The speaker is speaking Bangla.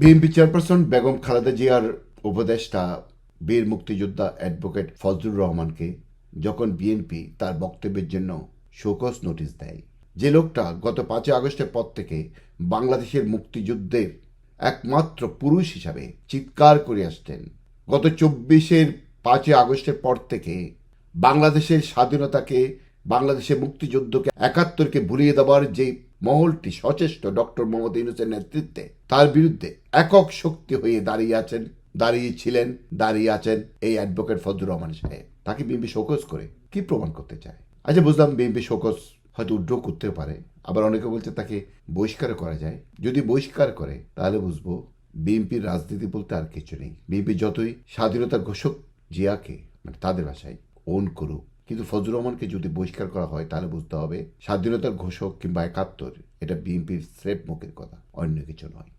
বিএনপি চেয়ারপারসন বেগম খালেদা জিয়ার উপদেষ্টা বীর মুক্তিযোদ্ধা অ্যাডভোকেট ফজলুর রহমানকে যখন বিএনপি তার বক্তব্যের জন্য শোকজ নোটিশ দেয়, যে লোকটা গত 5 আগস্টের পর থেকে বাংলাদেশের মুক্তিযুদ্ধের একমাত্র পুরুষ হিসাবে চিৎকার করে আসতেন, গত 5 আগস্টের পর থেকে বাংলাদেশের স্বাধীনতাকে, বাংলাদেশের মুক্তিযুদ্ধকে, 71কে ভুলিয়ে দেওয়ার যে মহলটি সচেষ্ট ডক্টর মোহাম্মদ ইউনূসের নেতৃত্বে, তার বিরুদ্ধে একক শক্তি হয়ে দাঁড়িয়ে আছেন এই অ্যাডভোকেট ফজলুর রহমান সাহেব। তাকে বিএনপি শোকজ করে কি প্রমাণ করতে চায়? আচ্ছা, বুঝলাম বিএনপি শোকজ হয়তো উড্র করতেও পারে, আবার অনেকে বলছে তাকে বহিষ্কার করা যায়। যদি বহিষ্কার করে তাহলে বুঝবো বিএনপির রাজনীতি বলতে আর কিছু নেই। বিএনপি যতই স্বাধীনতার ঘোষক জিয়াকে, মানে তাদের ভাষায়, ওন করুক, কিন্তু ফজলুর রহমানকে যদি বহিষ্কার করা হয় তাহলে বুঝতে হবে স্বাধীনতার ঘোষক কিংবা 71 এটা বিএনপির স্রেফ মুখের কথা, অন্য কিছু নয়।